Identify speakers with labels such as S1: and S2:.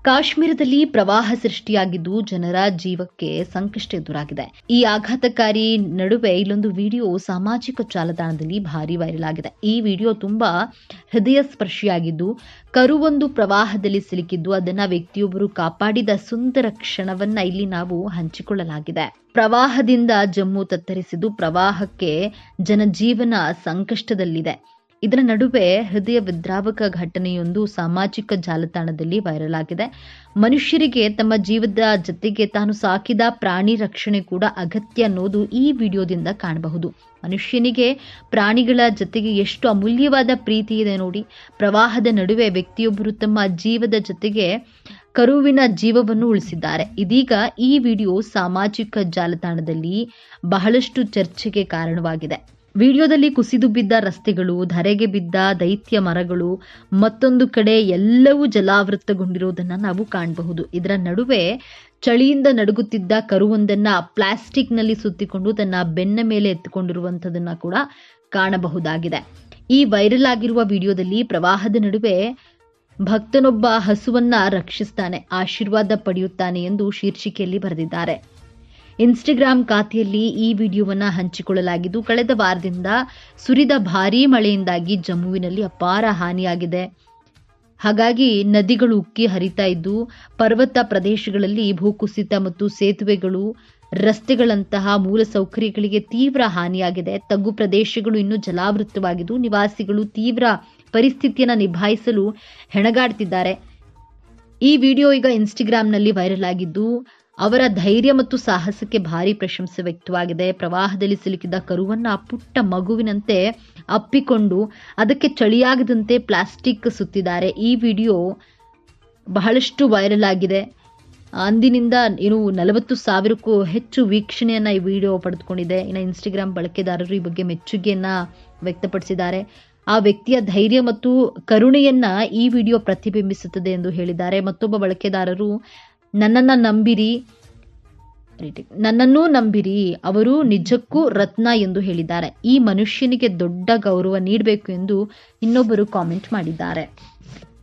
S1: ಕಾಶ್ಮೀರದಲ್ಲಿ ಪ್ರವಾಹ ಸೃಷ್ಟಿಯಾಗಿದ್ದು ಜನರ ಜೀವಕ್ಕೆ ಸಂಕಷ್ಟ ಎದುರಾಗಿದೆ. ಈ ಆಘಾತಕಾರಿ ನಡುವೆ ಇಲ್ಲೊಂದು ವಿಡಿಯೋ ಸಾಮಾಜಿಕ ಜಾಲತಾಣದಲ್ಲಿ ಭಾರಿ ವೈರಲ್ ಆಗಿದೆ. ಈ ವಿಡಿಯೋ ತುಂಬಾ ಹೃದಯ ಸ್ಪರ್ಶಿಯಾಗಿದ್ದು, ಕರುವೊಂದು ಪ್ರವಾಹದಲ್ಲಿ ಸಿಲುಕಿದ್ದು ಅದನ್ನ ವ್ಯಕ್ತಿಯೊಬ್ಬರು ಕಾಪಾಡಿದ ಸುಂದರ ಕ್ಷಣವನ್ನ ಇಲ್ಲಿ ನಾವು ಹಂಚಿಕೊಳ್ಳಲಾಗಿದೆ. ಪ್ರವಾಹದಿಂದ ಜಮ್ಮು ತತ್ತರಿಸಿದ್ದು, ಪ್ರವಾಹಕ್ಕೆ ಜನಜೀವನ ಸಂಕಷ್ಟದಲ್ಲಿದೆ. ಇದರ ನಡುವೆ ಹೃದಯ ವಿದ್ರಾವಕ ಘಟನೆಯೊಂದು ಸಾಮಾಜಿಕ ಜಾಲತಾಣದಲ್ಲಿ ವೈರಲ್ ಆಗಿದೆ. ಮನುಷ್ಯರಿಗೆ ತಮ್ಮ ಜೀವದ ಜೊತೆಗೆ ತಾನು ಸಾಕಿದ ಪ್ರಾಣಿ ರಕ್ಷಣೆ ಕೂಡ ಅಗತ್ಯ ಅನ್ನೋದು ಈ ವಿಡಿಯೋದಿಂದ ಕಾಣಬಹುದು. ಮನುಷ್ಯನಿಗೆ ಪ್ರಾಣಿಗಳ ಜೊತೆಗೆ ಎಷ್ಟು ಅಮೂಲ್ಯವಾದ ಪ್ರೀತಿ ಇದೆ ನೋಡಿ. ಪ್ರವಾಹದ ನಡುವೆ ವ್ಯಕ್ತಿಯೊಬ್ಬರು ತಮ್ಮ ಜೀವದ ಜೊತೆಗೆ ಕರುವಿನ ಜೀವವನ್ನು ಉಳಿಸಿದ್ದಾರೆ. ಇದೀಗ ಈ ವಿಡಿಯೋ ಸಾಮಾಜಿಕ ಜಾಲತಾಣದಲ್ಲಿ ಬಹಳಷ್ಟು ಚರ್ಚೆಗೆ ಕಾರಣವಾಗಿದೆ. ವಿಡಿಯೋದಲ್ಲಿ ಕುಸಿದು ಬಿದ್ದ ರಸ್ತೆಗಳು, ಧರೆಗೆ ಬಿದ್ದ ದೈತ್ಯ ಮರಗಳು, ಮತ್ತೊಂದು ಕಡೆ ಎಲ್ಲವೂ ಜಲಾವೃತಗೊಂಡಿರುವುದನ್ನು ನಾವು ಕಾಣಬಹುದು. ಇದರ ನಡುವೆ ಚಳಿಯಿಂದ ನಡುಗುತ್ತಿದ್ದ ಕರುವೊಂದನ್ನ ಪ್ಲಾಸ್ಟಿಕ್ನಲ್ಲಿ ಸುತ್ತಿಕೊಂಡು ತನ್ನ ಬೆನ್ನ ಮೇಲೆ ಎತ್ತಿಕೊಂಡಿರುವಂಥದ್ದನ್ನ ಕೂಡ ಕಾಣಬಹುದಾಗಿದೆ. ಈ ವೈರಲ್ ಆಗಿರುವ ವಿಡಿಯೋದಲ್ಲಿ ಪ್ರವಾಹದ ನಡುವೆ ಭಕ್ತನೊಬ್ಬ ಹಸುವನ್ನ ರಕ್ಷಿಸ್ತಾನೆ, ಆಶೀರ್ವಾದ ಪಡೆಯುತ್ತಾನೆ ಎಂದು ಶೀರ್ಷಿಕೆಯಲ್ಲಿ ಬರೆದಿದ್ದಾರೆ. ಇನ್ಸ್ಟಾಗ್ರಾಮ್ ಖಾತೆಯಲ್ಲಿ ಈ ವಿಡಿಯೋವನ್ನು ಹಂಚಿಕೊಳ್ಳಲಾಗಿದ್ದು, ಕಳೆದ ವಾರದಿಂದ ಸುರಿದ ಭಾರೀ ಮಳೆಯಿಂದಾಗಿ ಜಮ್ಮುವಿನಲ್ಲಿ ಅಪಾರ ಹಾನಿಯಾಗಿದೆ. ಹಾಗಾಗಿ ನದಿಗಳು ಉಕ್ಕಿ ಹರಿತಾ ಇದ್ದು, ಪರ್ವತ ಪ್ರದೇಶಗಳಲ್ಲಿ ಭೂಕುಸಿತ ಮತ್ತು ಸೇತುವೆಗಳು, ರಸ್ತೆಗಳಂತಹ ಮೂಲಸೌಕರ್ಯಗಳಿಗೆ ತೀವ್ರ ಹಾನಿಯಾಗಿದೆ. ತಗ್ಗು ಪ್ರದೇಶಗಳು ಇನ್ನೂ ಜಲಾವೃತವಾಗಿದ್ದು, ನಿವಾಸಿಗಳು ತೀವ್ರ ಪರಿಸ್ಥಿತಿಯನ್ನು ನಿಭಾಯಿಸಲು ಹೆಣಗಾಡ್ತಿದ್ದಾರೆ. ಈ ವಿಡಿಯೋ ಈಗ ಇನ್ಸ್ಟಾಗ್ರಾಮ್ನಲ್ಲಿ ವೈರಲ್ ಆಗಿದ್ದು, ಅವರ ಧೈರ್ಯ ಮತ್ತು ಸಾಹಸಕ್ಕೆ ಭಾರಿ ಪ್ರಶಂಸೆ ವ್ಯಕ್ತವಾಗಿದೆ. ಪ್ರವಾಹದಲ್ಲಿ ಸಿಲುಕಿದ ಕರುವನ್ನ ಪುಟ್ಟ ಮಗುವಿನಂತೆ ಅಪ್ಪಿಕೊಂಡು ಅದಕ್ಕೆ ಚಳಿಯಾಗದಂತೆ ಪ್ಲಾಸ್ಟಿಕ್ ಸುತ್ತಿದ್ದಾರೆ. ಈ ವಿಡಿಯೋ ಬಹಳಷ್ಟು ವೈರಲ್ ಆಗಿದೆ. ಅಂದಿನಿಂದ 40,000ಕ್ಕೂ ಹೆಚ್ಚು ವೀಕ್ಷಣೆಯನ್ನ ಈ ವಿಡಿಯೋ ಪಡೆದುಕೊಂಡಿದೆ. ಇನ್ನು ಇನ್ಸ್ಟಾಗ್ರಾಮ್ ಬಳಕೆದಾರರು ಈ ಬಗ್ಗೆ ಮೆಚ್ಚುಗೆಯನ್ನ ವ್ಯಕ್ತಪಡಿಸಿದ್ದಾರೆ. ಆ ವ್ಯಕ್ತಿಯ ಧೈರ್ಯ ಮತ್ತು ಕರುಣೆಯನ್ನ ಈ ವಿಡಿಯೋ ಪ್ರತಿಬಿಂಬಿಸುತ್ತದೆ ಎಂದು ಹೇಳಿದ್ದಾರೆ. ಮತ್ತೊಬ್ಬ ಬಳಕೆದಾರರು, ನನ್ನನ್ನೂ ನಂಬಿರಿ, ಅವರು ನಿಜಕ್ಕೂ ರತ್ನ ಎಂದು ಹೇಳಿದ್ದಾರೆ. ಈ ಮನುಷ್ಯನಿಗೆ ದೊಡ್ಡ ಗೌರವ ನೀಡಬೇಕು ಎಂದು ಇನ್ನೊಬ್ಬರು ಕಾಮೆಂಟ್ ಮಾಡಿದ್ದಾರೆ.